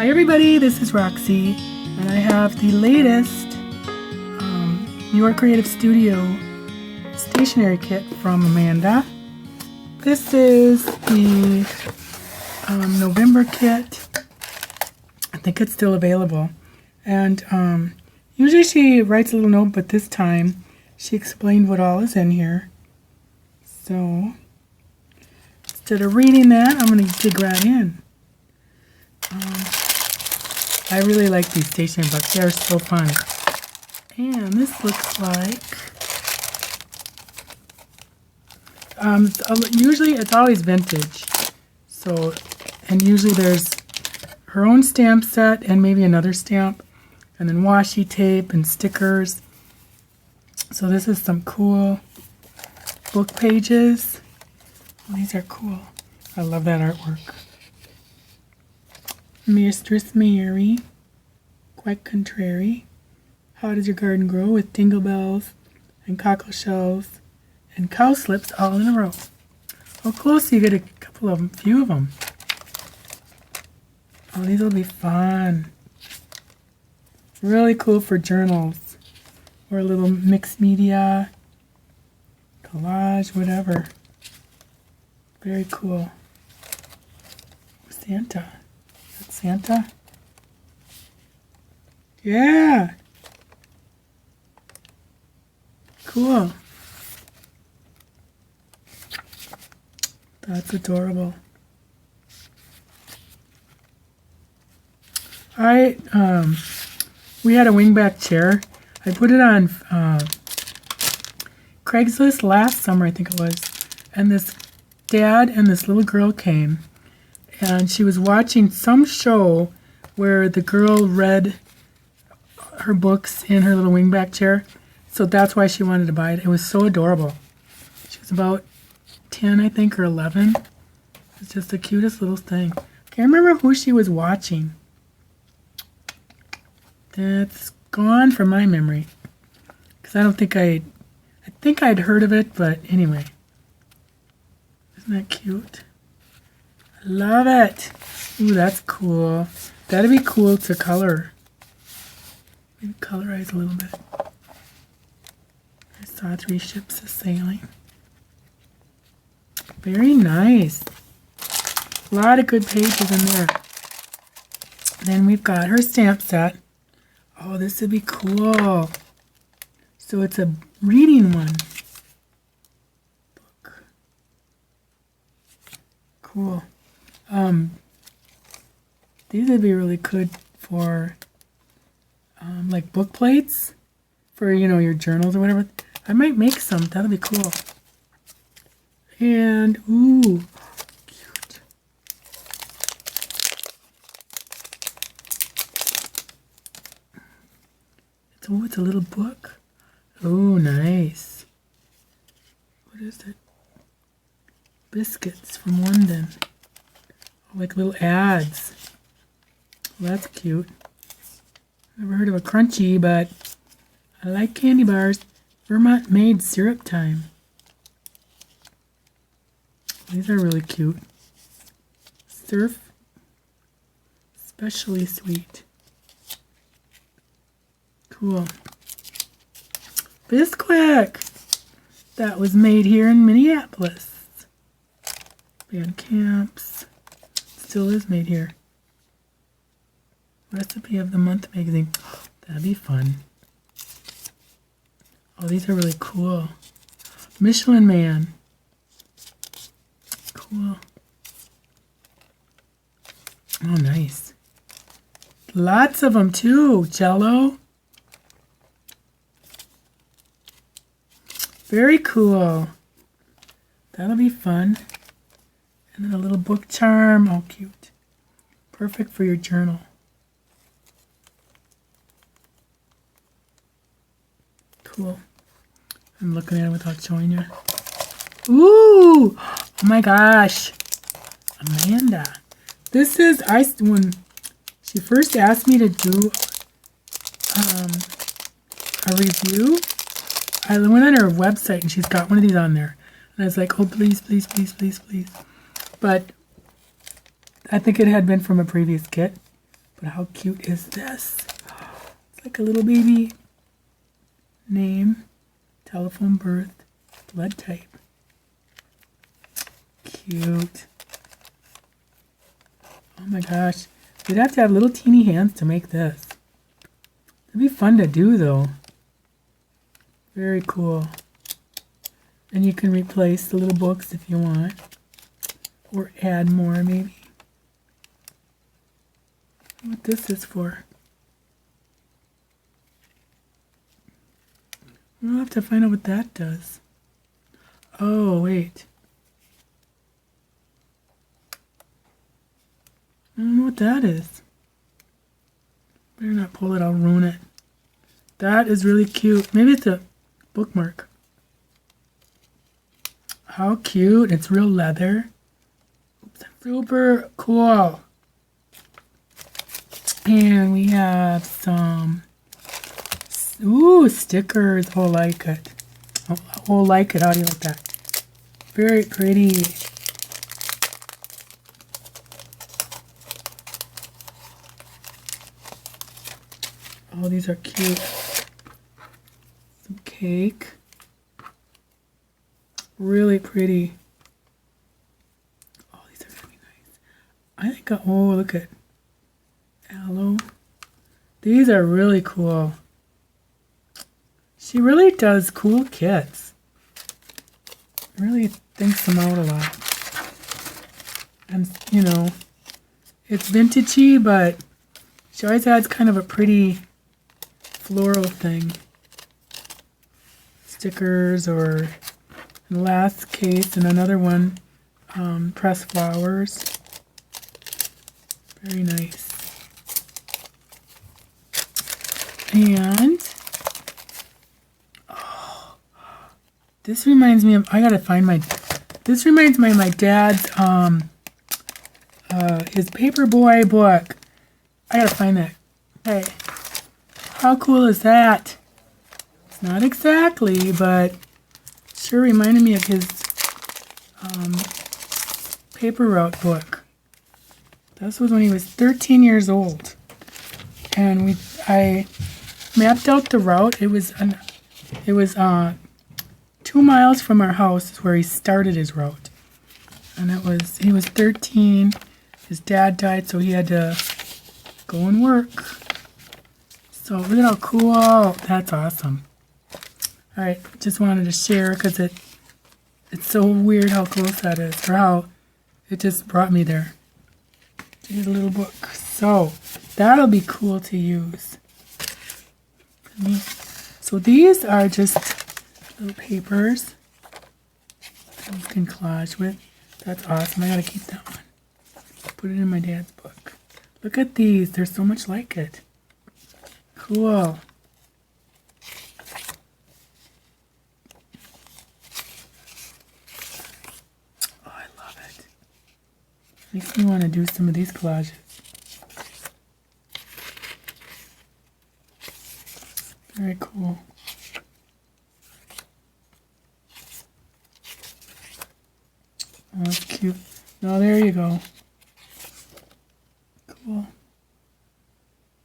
Hi everybody, this is Roxy, and I have the latest New York Creative Studio stationery kit from Amanda. This is the November kit. I think it's still available. And usually she writes a little note, but this time she explained what all is in here. So instead of reading that, I'm going to dig right in. I really like these stationery books. They are so fun. And this looks like, usually it's always vintage. So, and usually there's her own stamp set and maybe another stamp. And then washi tape and stickers. So this is some cool book pages. Oh, these are cool. I love that artwork. Mistress Mary, quite contrary. How does your garden grow? With dingle bells and cockle shells and cowslips all in a row. Oh, cool. So you get a couple of them, few of them. Oh, these will be fun. Really cool for journals or a little mixed media, collage, whatever. Very cool. Santa. Santa? Yeah! Cool. That's adorable. We had a wingback chair. I put it on Craigslist last summer, I think it was. And this dad and this little girl came. And she was watching some show where the girl read her books in her little wingback chair. So that's why she wanted to buy it. It was so adorable. She was about 10, I think, or 11. It's just the cutest little thing. Can't remember who she was watching. That's gone from my memory. Because I don't think I think I'd heard of it, but anyway. Isn't that cute? Love it. Ooh, that's cool. That'd be cool to color. Maybe colorize a little bit. I saw 3 ships a-sailing. Very nice. A lot of good pages in there. Then we've got her stamp set. Oh, this would be cool. So it's a reading one. Book. Cool. These would be really good for like book plates for, you know, your journals or whatever. I might make some. That'll be cool. And ooh, cute. It's a little book. Oh, nice. What is it? Biscuits from London. Like little ads. Well, that's cute. Never heard of a crunchy, but I like candy bars. Vermont made syrup time. These are really cute. Surf. Especially sweet. Cool. Bisquick. That was made here in Minneapolis. Band camps. Still is made here. Recipe of the Month magazine. That'd be fun. Oh, these are really cool. Michelin Man. Cool. Oh, nice. Lots of them too. Jello. Very cool. That'll be fun. And then a little book charm. Oh, cute. Perfect for your journal. Cool. I'm looking at it without showing you. Ooh! Oh my gosh. Amanda. This is, when she first asked me to do a review, I went on her website and she's got one of these on there. And I was like, oh, please, please, please, please, please. But I think it had been from a previous kit. But how cute is this? It's like a little baby name, telephone, birth, blood type. Cute. Oh my gosh. You'd have to have little teeny hands to make this. It'd be fun to do though. Very cool. And you can replace the little books if you want. Or add more maybe. What this is for. We'll have to find out what that does. Oh, wait. I don't know what that is. Better not pull it, I'll ruin it. That is really cute. Maybe it's a bookmark. How cute. It's real leather. Oops, super cool. And we have some stickers. Oh, like it. Oh, like it. How do you like that? Very pretty. Oh, these are cute. Some cake. Really pretty. Oh, these are gonna be nice. I think, oh, look at aloe. These are really cool. She really does cool kits. Really thinks them out a lot. And, you know, it's vintagey, but she always adds kind of a pretty floral thing. Stickers, or in the last case, and another one, pressed flowers. Very nice. And oh, this reminds me of, I gotta find my, this reminds me of my dad's his Paperboy book. I gotta find that. Hey, how cool is that? It's not exactly, but sure reminded me of his paper route book. This was when he was 13 years old, and I mapped out the route. It was 2 miles from our house is where he started his route, and he was 13. His dad died, so he had to go and work. So look at how cool. That's awesome. All right, just wanted to share because it's so weird how close that is, or how it just brought me there. Here's a little book. So that'll be cool to use. So these are just little papers that you can collage with. That's awesome. I gotta keep that one. Put it in my dad's book. Look at these. They're so much like it. Cool. Oh, I love it. Makes me want to do some of these collages. Very cool. Oh, that's cute. Oh, there you go. Cool.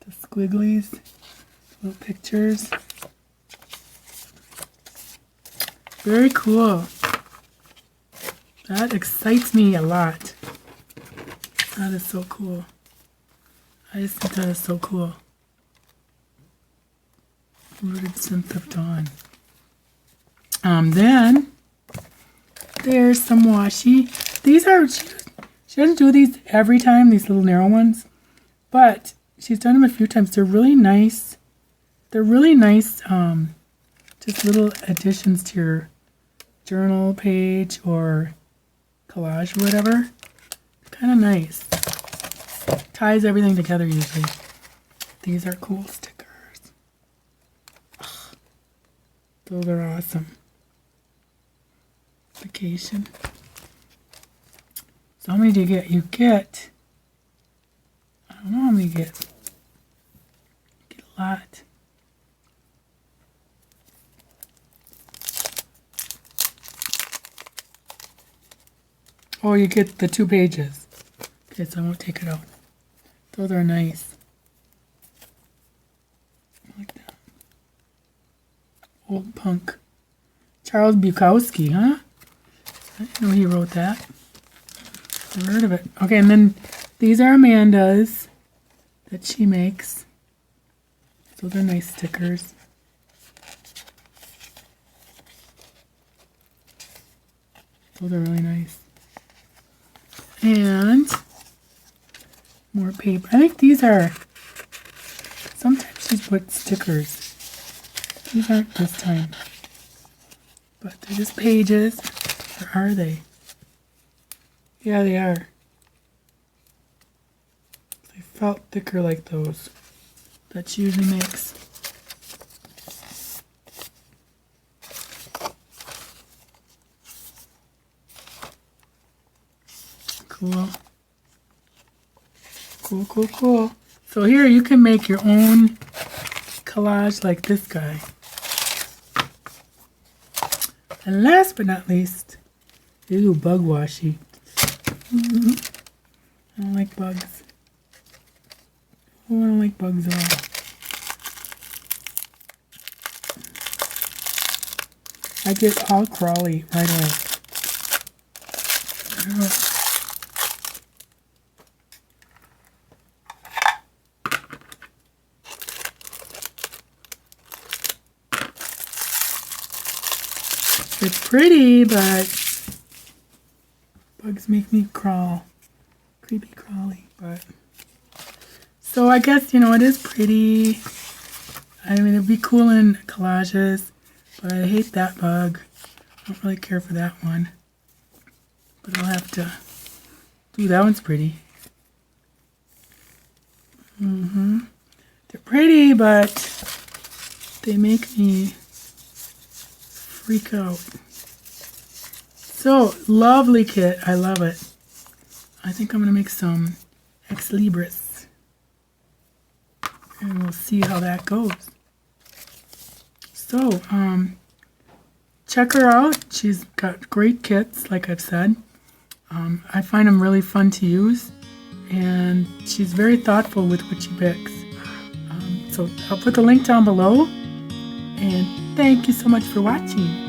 The squigglies, little pictures. Very cool. That excites me a lot. That is so cool. I just think that is so cool. Rooted Synth of Dawn. Then there's some washi. These are, she doesn't do these every time, these little narrow ones, but she's done them a few times. They're really nice. They're really nice, just little additions to your journal page or collage or whatever. Kind of nice. Ties everything together usually. These are cool stickers. Ugh. Those are awesome. Vacation. So how many do you get? You get, I don't know how many you get. You get a lot. Oh, you get the 2 pages. Okay, so I won't take it out. Those are nice. Old punk. Charles Bukowski, huh? I didn't know he wrote that. Never heard of it. Okay, and then these are Amanda's that she makes. So they're nice stickers. Those are really nice. And more paper. I think these are, sometimes she's put stickers. These aren't this time. But they're just pages. Or are they? Yeah, they are. They felt thicker like those that she usually makes. Cool. Cool, cool, cool. So here you can make your own collage like this guy. And last but not least, ooh, bug washi. I don't like bugs. Oh, I don't like bugs at all. I get all crawly right away. It's pretty, but bugs make me crawl. Creepy crawly, but so I guess, you know, it is pretty. I mean, it'd be cool in collages, but I hate that bug. I don't really care for that one. But I'll have to do that one's pretty. They're pretty, but they make me freak out. So, lovely kit. I love it. I think I'm going to make some Ex Libris. And we'll see how that goes. So, check her out. She's got great kits, like I've said. I find them really fun to use. And she's very thoughtful with what she picks. So, I'll put the link down below. And thank you so much for watching.